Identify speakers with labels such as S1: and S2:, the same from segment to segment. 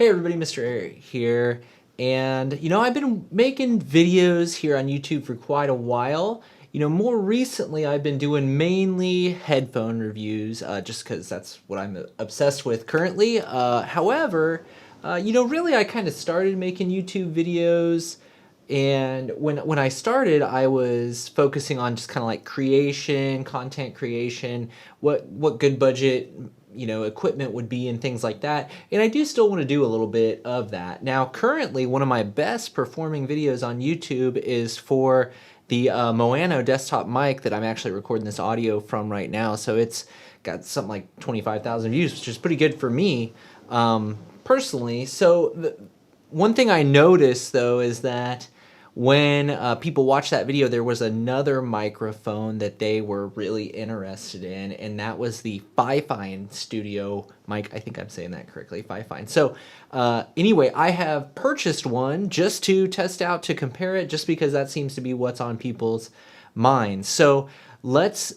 S1: Hey everybody, Mr. Eric here, and I've been making videos here on YouTube for quite a while. More recently I've been doing mainly headphone reviews, just because that's what I'm obsessed with currently. However, really I kind of started making YouTube videos, and when I started, I was focusing on just kind of like creation, content creation, what good budget equipment would be and things like that. And I do still want to do a little bit of that. Now, currently, one of my best performing videos on YouTube is for the Maono desktop mic that I'm actually recording this audio from right now. So it's got something like 25,000 views, which is pretty good for me personally. So one thing I noticed though is that when people watched that video, there was another microphone that they were really interested in, and that was the Fifine studio mic. I think I'm saying that correctly, Fifine. So anyway, I have purchased one just to test out, to compare it, just because that seems to be what's on people's minds. So let's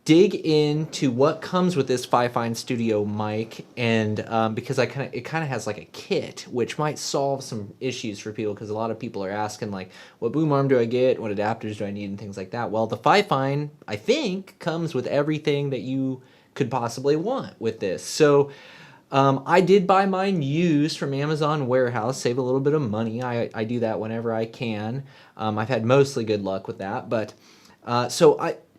S1: dig into what comes with this Fifine Studio mic, and because it kind of has like a kit, which might solve some issues for people, because a lot of people are asking like, what boom arm do I get, what adapters do I need, and things like that. Well, the Fifine, I think, comes with everything that you could possibly want with this. So I did buy mine used from Amazon Warehouse, save a little bit of money. I do that whenever I can. I've had mostly good luck with that, but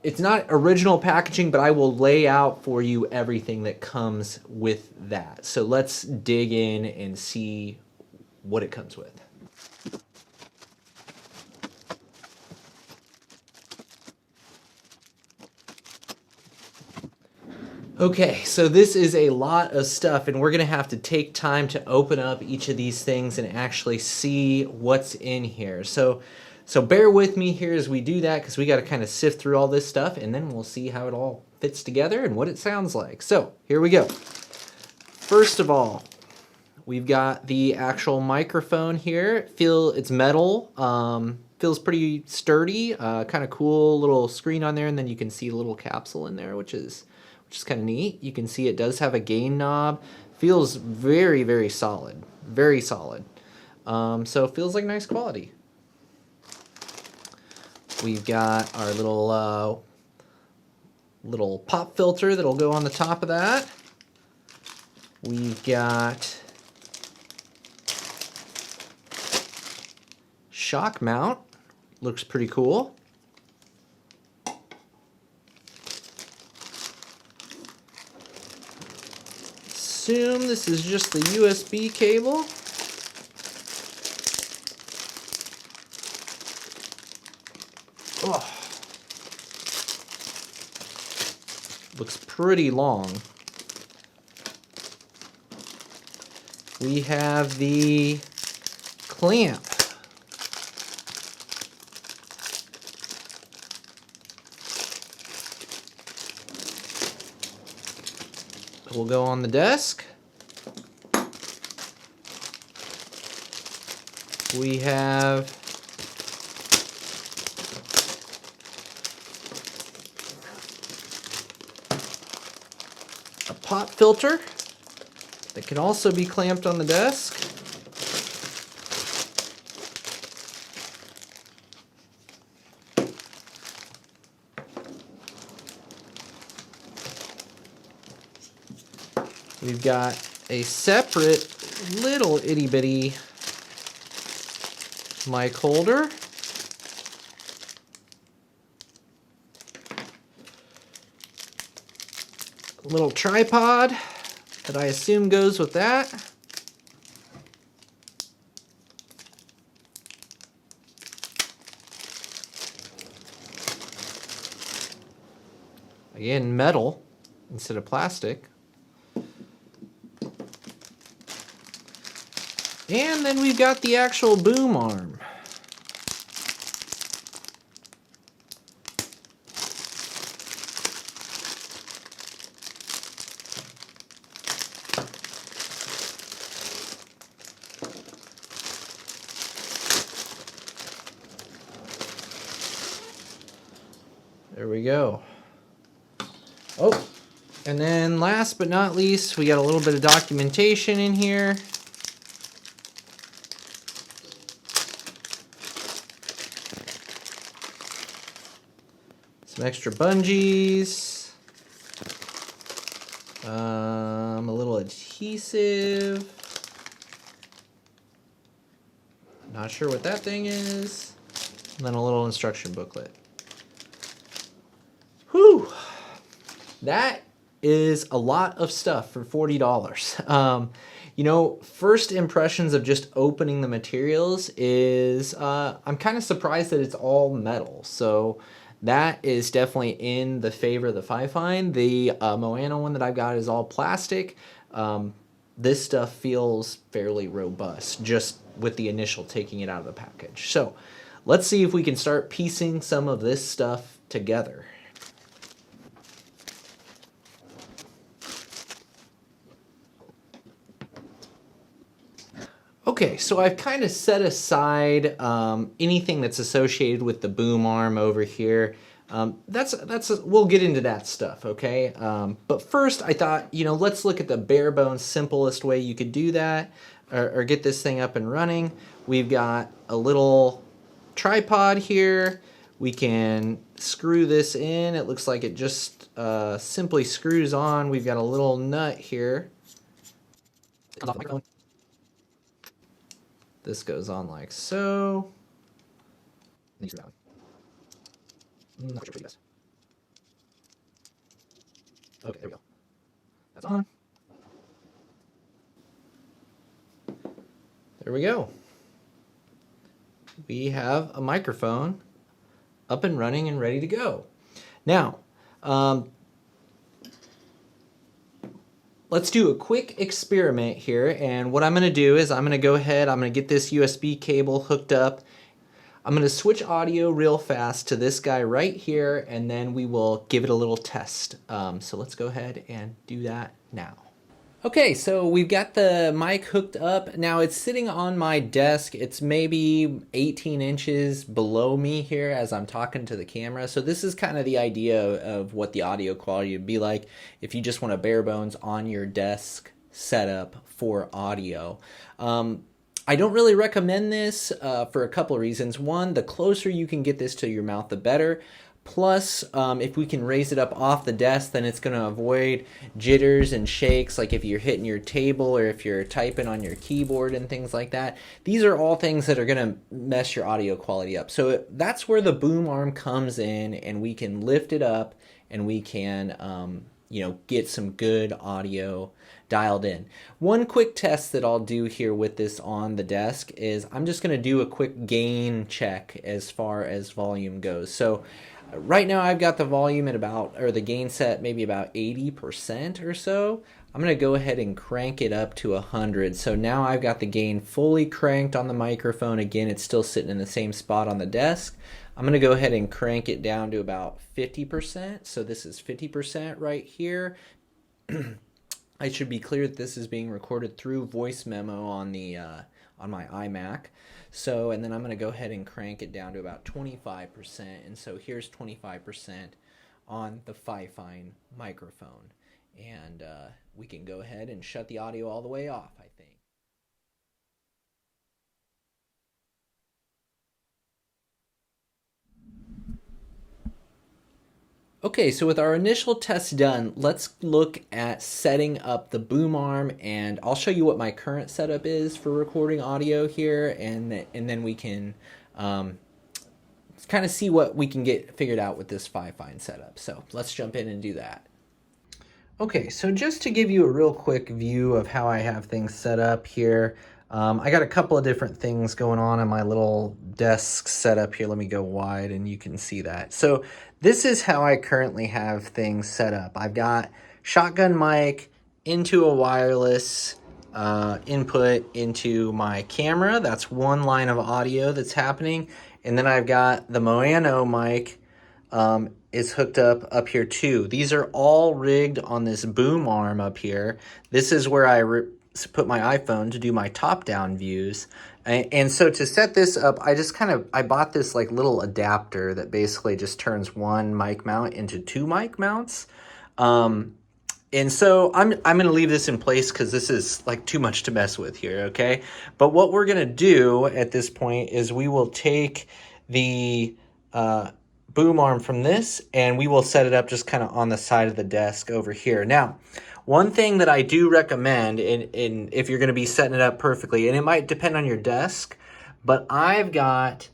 S1: it's not original packaging, but I will lay out for you everything that comes with that. So let's dig in and see what it comes with. Okay, so this is a lot of stuff, and we're gonna have to take time to open up each of these things and actually see what's in here. So bear with me here as we do that, because we got to kind of sift through all this stuff, and then we'll see how it all fits together and what it sounds like. So here we go. First of all, we've got the actual microphone here. It's metal, feels pretty sturdy, kind of cool little screen on there, and then you can see a little capsule in there, which is kind of neat. You can see it does have a gain knob. Feels very, very solid, very solid. So it feels like nice quality. We've got our little pop filter that'll go on the top of that. We've got shock mount. Looks pretty cool. Assume this is just the USB cable. Oh, looks pretty long. We have the clamp. It will go on the desk. We have a pop filter that can also be clamped on the desk. We've got a separate little itty bitty mic holder. A little tripod that I assume goes with that. Again, metal instead of plastic. And then we've got the actual boom arm. There we go. Oh, and then last but not least, we got a little bit of documentation in here. some extra bungees, a little adhesive. Not sure what that thing is. And then a little instruction booklet. Whew! That is a lot of stuff for $40. You know, first impressions of just opening the materials is I'm kind of surprised that it's all metal. So that is definitely in the favor of the Fifine. The Maono one that I've got is all plastic. This stuff feels fairly robust just with the initial taking it out of the package. So let's see if we can start piecing some of this stuff together. Okay, so I've kind of set aside anything that's associated with the boom arm over here. We'll get into that stuff, okay? But first, I thought, you know, let's look at the bare bones, simplest way you could do that or get this thing up and running. We've got a little tripod here. We can screw this in. It looks like it just simply screws on. We've got a little nut here. It comes off the microphone. This goes on like so. Not sure what you guys. Okay, there we go. That's on. There we go. We have a microphone up and running and ready to go. Now, let's do a quick experiment here, and what I'm going to do is I'm going to go ahead, I'm going to get this USB cable hooked up. I'm going to switch audio real fast to this guy right here, and then we will give it a little test. So let's go ahead and do that now. Okay, so we've got the mic hooked up. Now it's sitting on my desk. It's maybe 18 inches below me here as I'm talking to the camera. So this is kind of the idea of what the audio quality would be like if you just want a bare bones on your desk setup for audio. I don't really recommend this for a couple of reasons. One, the closer you can get this to your mouth, the better. Plus, if we can raise it up off the desk, then it's going to avoid jitters and shakes, like if you're hitting your table or if you're typing on your keyboard and things like that. These are all things that are going to mess your audio quality up. So that's where the boom arm comes in, and we can lift it up and we can, you know, get some good audio dialed in. One quick test that I'll do here with this on the desk is I'm just going to do a quick gain check as far as volume goes. So right now I've got the volume at about, or the gain set maybe about 80% or so. I'm going to go ahead and crank it up to 100. So now I've got the gain fully cranked on the microphone. Again, it's still sitting in the same spot on the desk. I'm going to go ahead and crank it down to about 50%. So this is 50% right here. I should be clear that this is being recorded through voice memo on the on my iMac. So, and then I'm going to go ahead and crank it down to about 25%. And so here's 25% on the Fifine microphone. And we can go ahead and shut the audio all the way off, I think. Okay, so with our initial test done, let's look at setting up the boom arm, and I'll show you what my current setup is for recording audio here, and then we can kind of see what we can get figured out with this Fifine setup. So let's jump in and do that. Okay, so just to give you a real quick view of how I have things set up here, I got a couple of different things going on in my little desk setup here. Let me go wide and you can see that. So this is how I currently have things set up. I've got shotgun mic into a wireless input into my camera. That's one line of audio that's happening. And then I've got the Maono mic is hooked up here too. These are all rigged on this boom arm up here. This is where I put my iPhone to do my top-down views. And so to set this up, I bought this like little adapter that basically just turns one mic mount into two mic mounts. And so I'm going to leave this in place because this is like too much to mess with here, okay? But what we're going to do at this point is we will take the boom arm from this, and we will set it up just kind of on the side of the desk over here. Now, one thing that I do recommend in if you're going to be setting it up perfectly, and it might depend on your desk, but I've got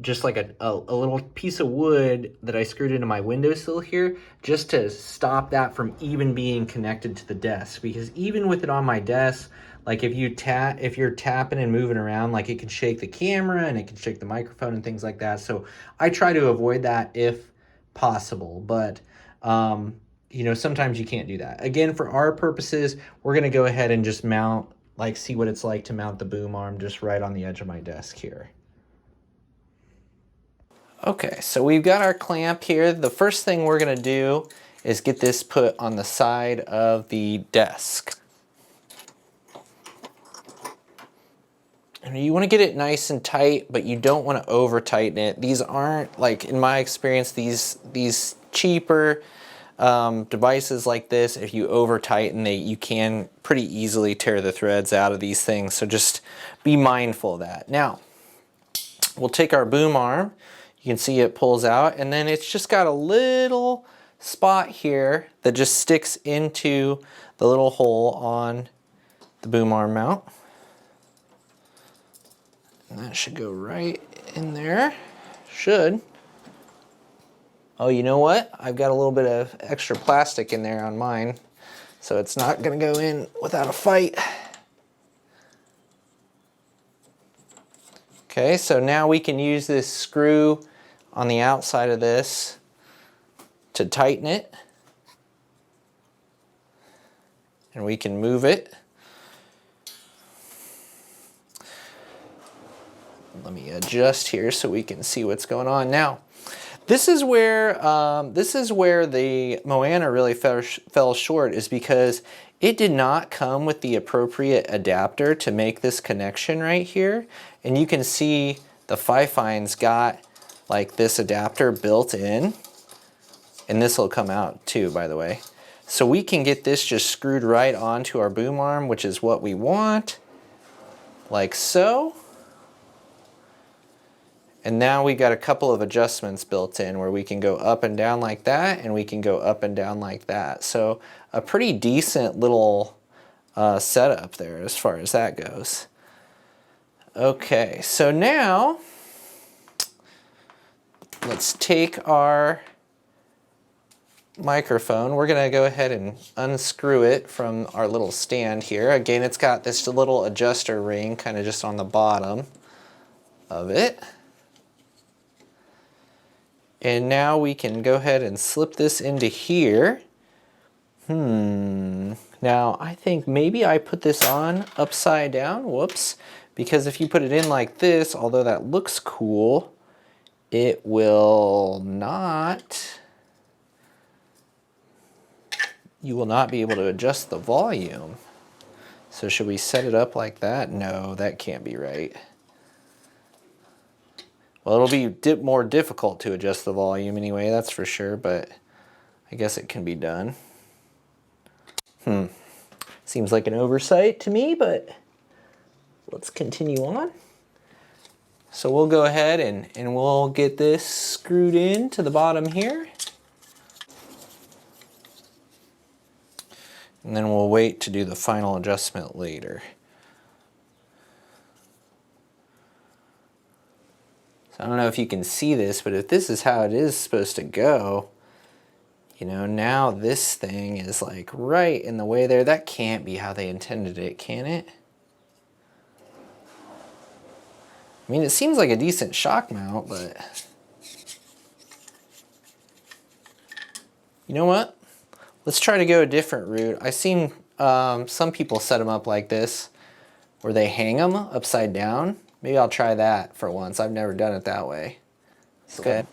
S1: just like a little piece of wood that I screwed into my windowsill here just to stop that from even being connected to the desk. Because even with it on my desk, like if you're tapping and moving around, like it can shake the camera and it can shake the microphone and things like that. So I try to avoid that if possible, but you know, sometimes you can't do that. Again, for our purposes, we're gonna go ahead and just mount, like see what it's like to mount the boom arm just right on the edge of my desk here. Okay, so we've got our clamp here. The first thing we're gonna do is get this put on the side of the desk. And you want to get it nice and tight, but you don't want to over tighten it. These aren't, like in my experience, these cheaper devices like this, if you over tighten you can pretty easily tear the threads out of these things. So just be mindful of that. Now, we'll take our boom arm. You can see it pulls out, and then it's just got a little spot here that just sticks into the little hole on the boom arm mount. And that should go right in there. Should. Oh, you know what? I've got a little bit of extra plastic in there on mine, so it's not gonna go in without a fight. Okay, so now we can use this screw on the outside of this to tighten it. And we can move it. Let me adjust here so we can see what's going on. Now, this is where the Maono really fell short, is because it did not come with the appropriate adapter to make this connection right here. And you can see the Fifine's got like this adapter built in, and this will come out too, by the way. So we can get this just screwed right onto our boom arm, which is what we want, like so. And now we got a couple of adjustments built in where we can go up and down like that, and we can go up and down like that. So a pretty decent little setup there as far as that goes. Okay, so now let's take our microphone. We're gonna go ahead and unscrew it from our little stand here. Again, it's got this little adjuster ring kind of just on the bottom of it. And now we can go ahead and slip this into here. Now I think maybe I put this on upside down, whoops. Because if you put it in like this, although that looks cool, it will not, you will not be able to adjust the volume. So should we set it up like that? No, that can't be right. Well, it'll be more difficult to adjust the volume anyway, that's for sure, but I guess it can be done. Seems like an oversight to me, but let's continue on. So we'll go ahead and we'll get this screwed in to the bottom here. And then we'll wait to do the final adjustment later. I don't know if you can see this, but if this is how it is supposed to go, you know, now this thing is like right in the way there. That can't be how they intended it, can it? I mean, it seems like a decent shock mount, but you know what? Let's try to go a different route. I've seen some people set them up like this, where they hang them upside down. Maybe I'll try that for once. I've never done it that way. So okay.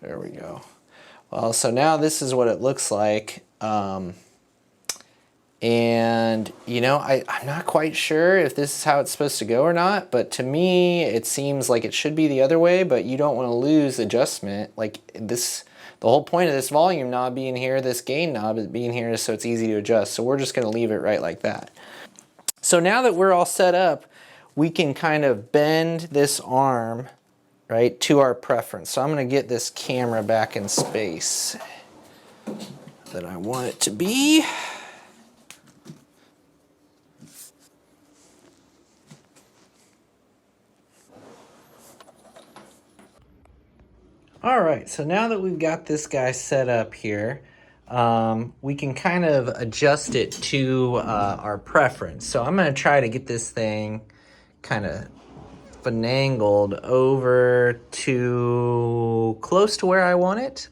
S1: There we go. Well, so now this is what it looks like. And, you know, I'm not quite sure if this is how it's supposed to go or not, but to me, it seems like it should be the other way, but you don't want to lose adjustment. Like this, the whole point of this volume knob being here, this gain knob being here, is so it's easy to adjust. So we're just going to leave it right like that. So now that we're all set up, we can kind of bend this arm, right, to our preference. So I'm going to get this camera back in space that I want it to be. All right, so now that we've got this guy set up here, we can kind of adjust it to our preference. So I'm going to try to get this thing kind of finagled over to close to where I want it.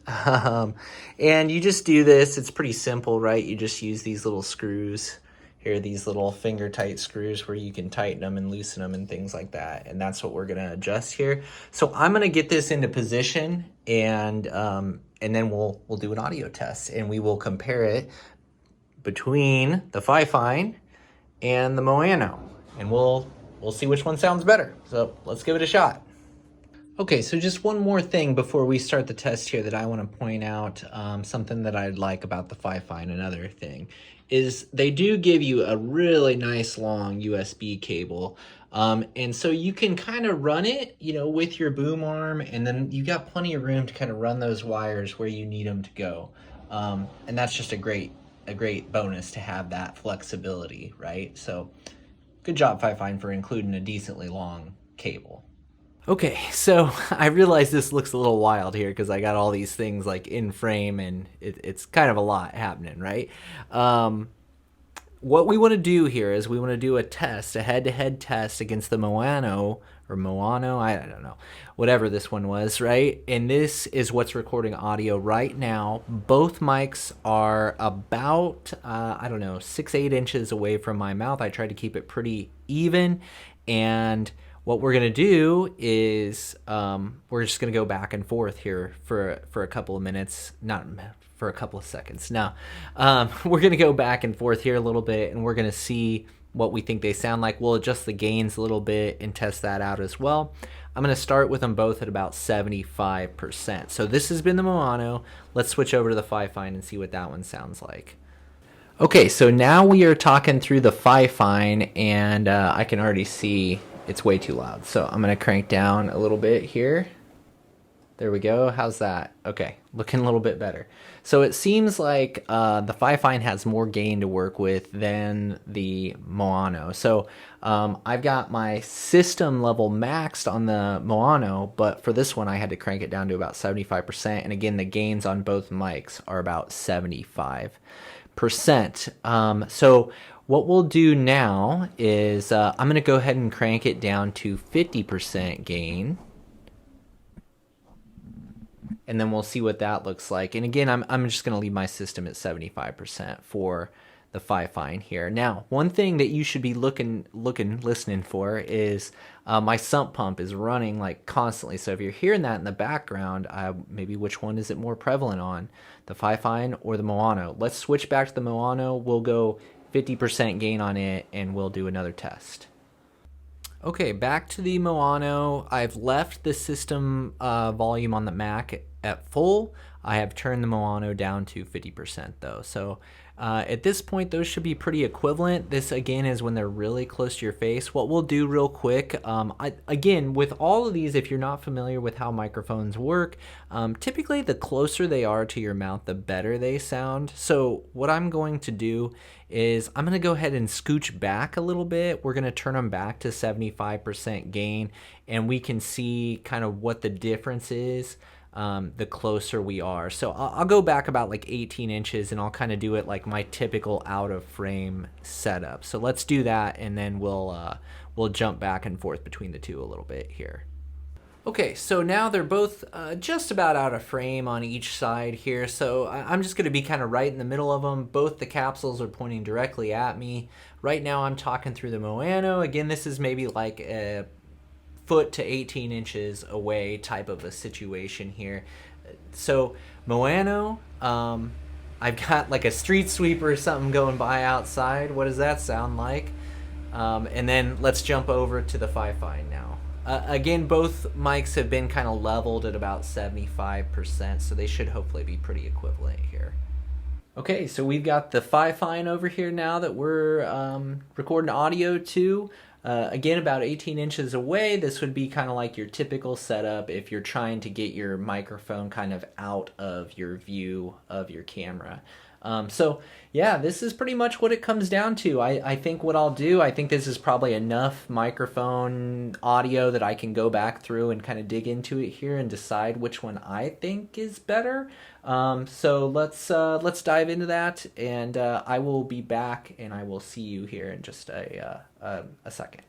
S1: And you just do this. It's pretty simple, right? You just use these little screws here, these little finger tight screws where you can tighten them and loosen them and things like that. And that's what we're going to adjust here. So I'm going to get this into position, and then we'll do an audio test, and we will compare it between the Fifine and the Maono, and we'll see which one sounds better. So let's give it a shot. Okay, so just one more thing before we start the test here that I want to point out, something that I like about the Fifine, another thing, is they do give you a really nice long USB cable. And so you can kind of run it, with your boom arm, and then you got plenty of room to kind of run those wires where you need them to go. And that's just a great bonus to have that flexibility, right? So good job, Fifine, for including a decently long cable. Okay, so I realize this looks a little wild here because I got all these things like in frame, and it's kind of a lot happening, right? What we want to do here is we want to do a test, a head-to-head test against the Maono, or Maono, I don't know, whatever this one was, right? And this is what's recording audio right now. Both mics are about, 6-8 inches away from my mouth. I tried to keep it pretty even, and what we're going to do is we're just going to go back and forth here for a couple of minutes, not for a couple of seconds. Now, we're going to go back and forth here a little bit, and we're going to see what we think they sound like. We'll adjust the gains a little bit and test that out as well. I'm going to start with them both at about 75%. So this has been the Maono. Let's switch over to the Fifine and see what that one sounds like. Okay, so now we are talking through the Fifine, and I can already see it's way too loud. So I'm going to crank down a little bit here. There we go. How's that? Okay, looking a little bit better. So it seems like the Fifine has more gain to work with than the Maono. So I've got my system level maxed on the Maono, but for this one I had to crank it down to about 75%. And again, the gains on both mics are about 75%. So what we'll do now is I'm going to go ahead and crank it down to 50% gain. And then we'll see what that looks like. And again, I'm just going to leave my system at 75% for the Fifine here. Now, one thing that you should be listening for is my sump pump is running like constantly. So if you're hearing that in the background, maybe which one is it more prevalent on, the Fifine or the Maono? Let's switch back to the Maono. We'll go 50% gain on it, and we'll do another test. Okay, back to the Maono. I've left the system volume on the Mac at full. I have turned the Maono down to 50% though. So at this point, those should be pretty equivalent. This again is when they're really close to your face. What we'll do real quick, again, with all of these, if you're not familiar with how microphones work, typically the closer they are to your mouth, the better they sound. So what I'm going to do is I'm going to go ahead and scooch back a little bit. We're going to turn them back to 75% gain, and we can see kind of what the difference is the closer we are. So I'll go back about like 18 inches, and I'll kind of do it like my typical out of frame setup. So let's do that, and then we'll jump back and forth between the two a little bit here. Okay, so now they're both just about out of frame on each side here. So I'm just going to be kind of right in the middle of them. Both the capsules are pointing directly at me. Right now I'm talking through the Maono. Again, this is maybe like a foot to 18 inches away type of a situation here. So Maono, I've got like a street sweeper or something going by outside. What does that sound like? And then let's jump over to the Fifine now. Again, both mics have been kind of leveled at about 75%, so they should hopefully be pretty equivalent here. Okay, so we've got the Fifine over here now that we're recording audio to. Again, about 18 inches away, this would be kind of like your typical setup if you're trying to get your microphone kind of out of your view of your camera. So yeah, this is pretty much what it comes down to. I think what I'll do, I think this is probably enough microphone audio that I can go back through and kind of dig into it here and decide which one I think is better. So let's dive into that, and I will be back, and I will see you here in just a second.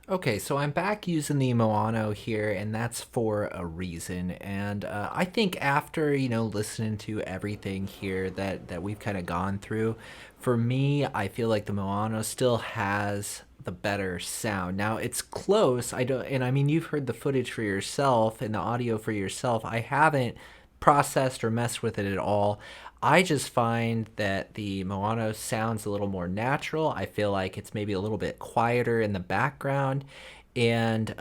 S1: Okay, so I'm back using the Maono here, and that's for a reason. And I think after listening to everything here that we've kind of gone through, for me, I feel like the Maono still has the better sound. Now it's close. I don't, and I mean you've heard the footage for yourself and the audio for yourself. I haven't processed or messed with it at all. I just find that the Moano sounds a little more natural. I feel like it's maybe a little bit quieter in the background, and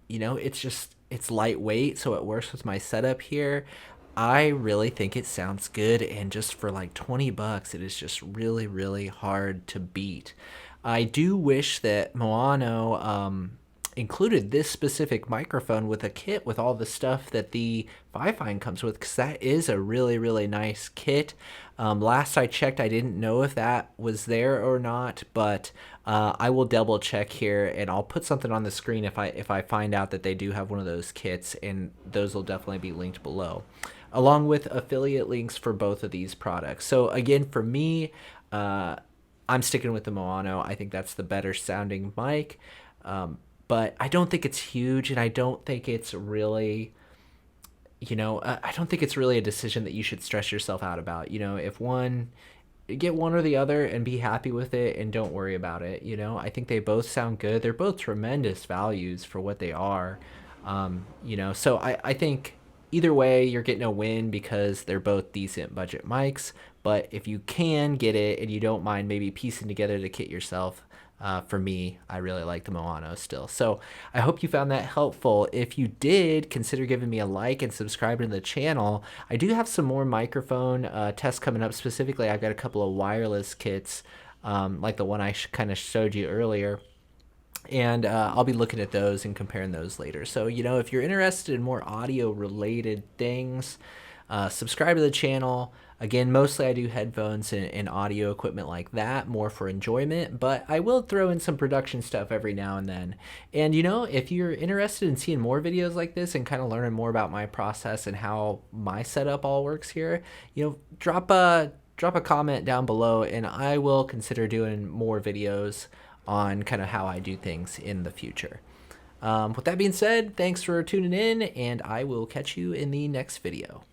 S1: it's lightweight, so it works with my setup here. I really think it sounds good, and just for like 20 bucks, it is just really, really hard to beat. I do wish that Moano included this specific microphone with a kit with all the stuff that the Fifine comes with, because that is a really, really nice kit. Last I checked, I didn't know if that was there or not, but I will double check here, and I'll put something on the screen if I find out that they do have one of those kits, and those will definitely be linked below, along with affiliate links for both of these products. So again, for me, I'm sticking with the Maono. I think that's the better sounding mic. But I don't think it's huge, and I don't think it's really, I don't think it's really a decision that you should stress yourself out about. If get one or the other and be happy with it and don't worry about it. I think they both sound good. They're both tremendous values for what they are. So I think either way, you're getting a win because they're both decent budget mics. But if you can get it and you don't mind maybe piecing together the kit yourself, for me, I really like the Maono still. So I hope you found that helpful. If you did, consider giving me a like and subscribing to the channel. I do have some more microphone tests coming up. Specifically, I've got a couple of wireless kits, like the one I kind of showed you earlier. And I'll be looking at those and comparing those later. So, if you're interested in more audio related things, subscribe to the channel. Again, mostly I do headphones and audio equipment like that, more for enjoyment, but I will throw in some production stuff every now and then. And if you're interested in seeing more videos like this and kind of learning more about my process and how my setup all works here, drop a comment down below, and I will consider doing more videos on kind of how I do things in the future. With that being said, thanks for tuning in, and I will catch you in the next video.